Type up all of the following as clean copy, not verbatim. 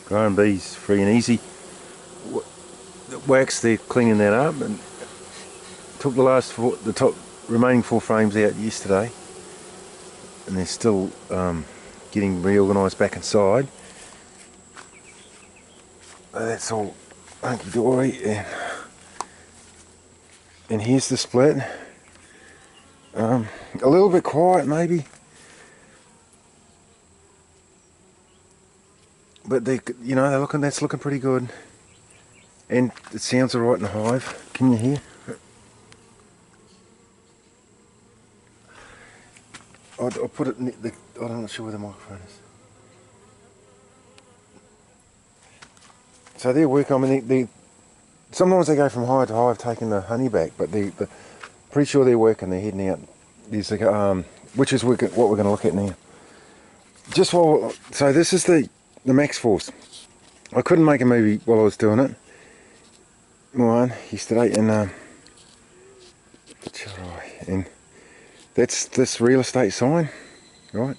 growing bees free and easy. Wax, they're cleaning that up, and took the top remaining 4 frames out yesterday, and they're still getting reorganised back inside. That's all hunky dory, and here's the split. A little bit quiet maybe, but that's looking pretty good, and it sounds alright in the hive. Can you hear? I'll put it in I'm not sure where the microphone is. So they're working. I mean, sometimes they go from hive to hive taking the honey back, but pretty sure they're working. They're heading out. There's which is what we're going to look at now. So this is the Max Force. I couldn't make a movie while I was doing it. Mine yesterday, and that's this real estate sign, right?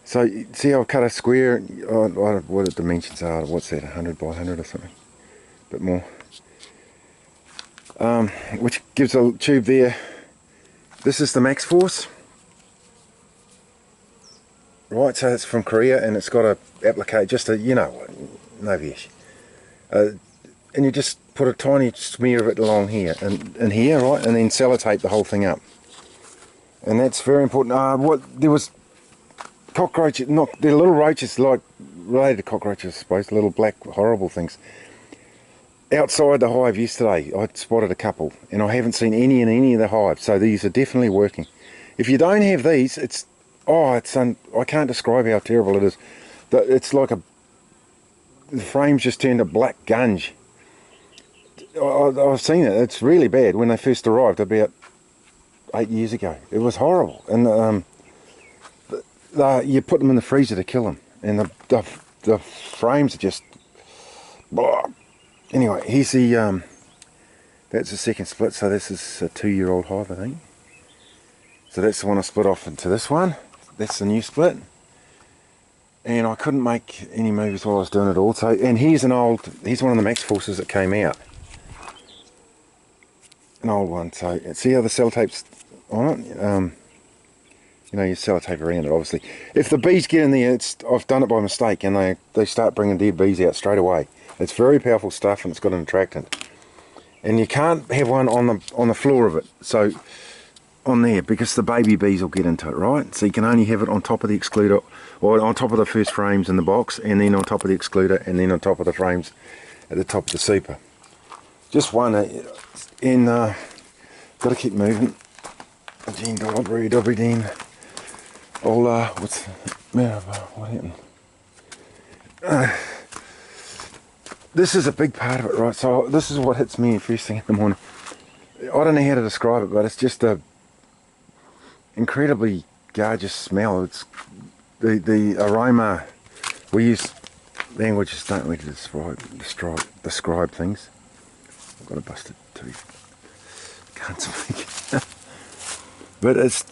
So see, I've cut a square. What the dimensions are? What's that? 100 by 100 or something? A bit more. Which gives a tube there. This is the Max Force, right? So it's from Korea, and it's got a applique, just a no vish, and you just put a tiny smear of it along here and here, right, and then sellotape the whole thing up. And that's very important. There was cockroaches, they're little roaches, like related to cockroaches, I suppose, little black horrible things. Outside the hive yesterday, I spotted a couple, and I haven't seen any in any of the hives, so these are definitely working. If you don't have these, I can't describe how terrible it is. It's like the frame's just turned a black gunge. I've seen it. It's really bad. When they first arrived about 8 years ago, it was horrible, and you put them in the freezer to kill them, and the frames are just blah. Anyway, here's that's the second split. So this is a 2-year-old hive, I think. So that's the one I split off into this one. That's the new split, and I couldn't make any movies while I was doing it all. So, and here's one of the Max Forces that came out, an old one. So see how the sellotape's on it. You sellotape around it, obviously. If the bees get in there, I've done it by mistake, and they start bringing dead bees out straight away. It's very powerful stuff, and it's got an attractant. And you can't have one on the floor of it, so on there, because the baby bees will get into it, right? So you can only have it on top of the excluder, or on top of the first frames in the box, and then on top of the excluder, and then on top of the frames at the top of the super. Just one, and got to keep moving. Gene Dobry Dean. What happened? This is a big part of it, right? So this is what hits me first thing in the morning. I don't know how to describe it, but it's just a incredibly gorgeous smell. It's the aroma. We use languages, don't we, to describe things. I've got a busted tooth. Can't speak. But it's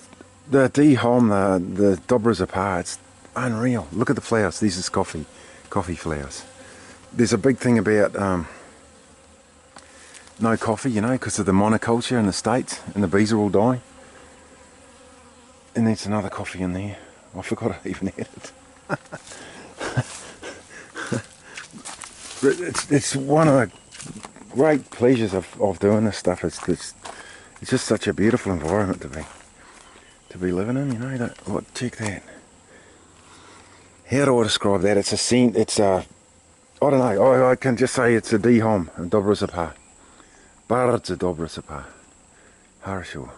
the ezyMAH00113, the ezyMAH00113, it's unreal. Look at the flowers. These is coffee flowers. There's a big thing about no coffee, because of the monoculture in the States, and the bees are all dying. And there's another coffee in there. I forgot I even had it. It's one of the great pleasures of doing this stuff. It's just such a beautiful environment to be living in. Check that. How do I describe that? It's a scent. I don't know. I can just say it's a ezyMAH00113 and Dobra Zappa. Bardzo Dobra Zappa. Harasho.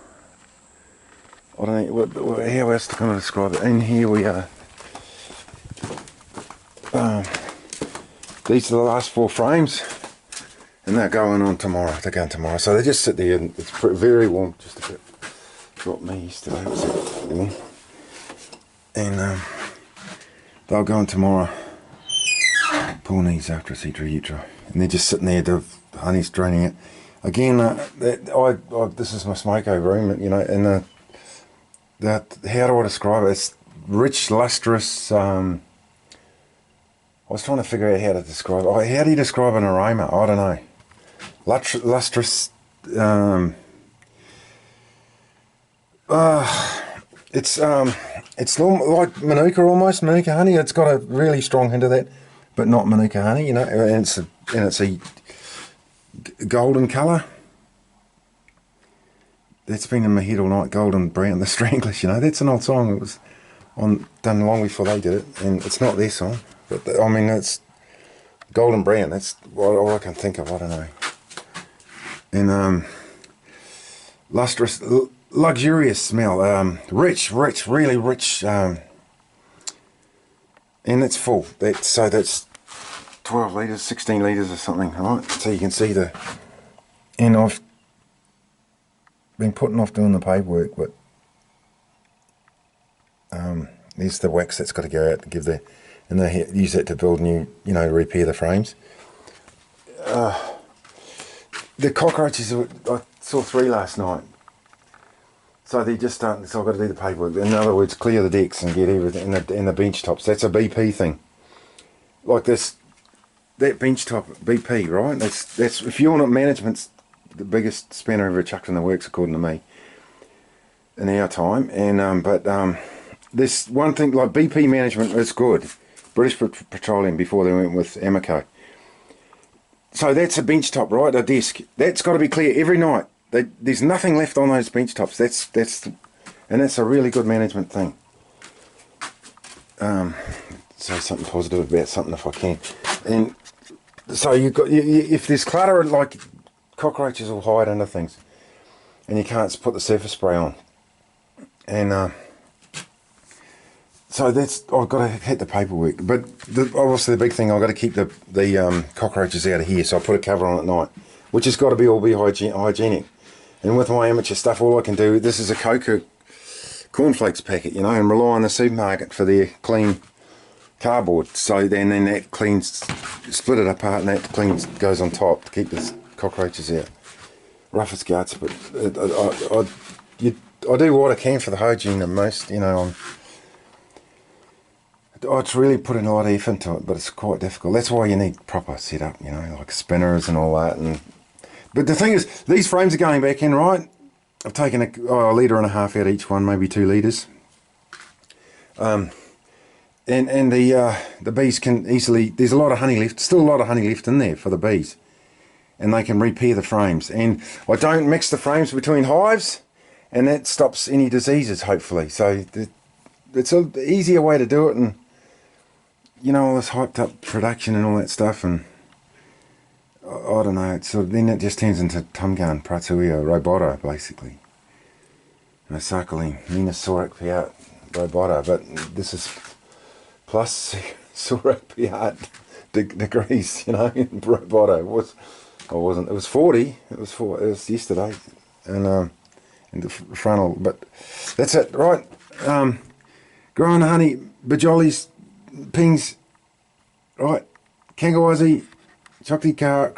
I don't know how else to kind of describe it. And here we are. These are the last 4 frames, and they're going on tomorrow. They're going tomorrow. So they just sit there, and it's very warm. Just a bit. Dropped me yesterday. It was a bit warm. And they'll go on tomorrow. Pull these after etc. And they're just sitting there, the honey's draining it. Again, this is my smoko room, and how do I describe it? It's rich, lustrous, I was trying to figure out how to describe it. Oh, how do you describe an aroma? I don't know. Lustrous. It's like Manuka almost, Manuka honey. It's got a really strong hint of that, but not Manuka honey, you know. And it's a golden colour. That's been in my head all night. Golden Brown, the Stranglers. You know, that's an old song. It was done long before they did it, and it's not their song. But I mean, it's Golden Brown. That's all I can think of. I don't know. And lustrous, luxurious smell. Rich, really rich. And it's full. That's 12 litres, 16 litres or something. Right. So you can see the. And I've been putting off doing the paperwork, but there's the wax that's got to go out to give the, and they use that to build new, you know, repair the frames. The cockroaches, I saw 3 last night. So they're just starting, so I've got to do the paperwork. In other words, clear the decks and get everything in the bench tops. That's a BP thing. Like this, that bench top BP, right? That's if you want management's the biggest spanner ever chucked in the works, according to me, in our time. And this one thing, like BP management is good. British Petroleum before they went with ezyMAH00113. So that's a bench top, right? A desk. That's got to be clear every night. There's nothing left on those bench tops. That's a really good management thing. Say something positive about something if I can. And so if there's clutter, like cockroaches will hide under things, and you can't put the surface spray on. And so I've got to hit the paperwork. But obviously the big thing, I've got to keep the cockroaches out of here. So I put a cover on at night, which has got to all be hygienic. And with my amateur stuff, all I can do, this is a Coca cornflakes packet, you know, and rely on the supermarket for their clean cardboard. So then that cleans, split it apart, and that cleans goes on top to keep the cockroaches out. Rough as guts, but I do what I can for the hygiene the most, you know. It's really putting a lot of effort into it, but it's quite difficult. That's why you need proper setup, you know, like spinners and all that. But the thing is, these frames are going back in, right? I've taken a 1.5 litres out each one, maybe 2 litres. And the bees can easily, there's a lot of honey left, still a lot of honey left in there for the bees. And they can repair the frames. And I don't mix the frames between hives, and that stops any diseases, hopefully. So it's an easier way to do it, and you know, all this hyped up production and all that stuff, and I don't know, it's sort of, then it just turns into Tumgarn, Pratuia, Robota, basically. You know, Sarcoline, Minasauric Piat, Robota, but this is plus Sauric Piat degrees, you know, in Robota. It was 40, it was yesterday, and in the frontal, but that's it, right? Growing honey, bajolies, pings, right? Kangawazi, Chokti Car,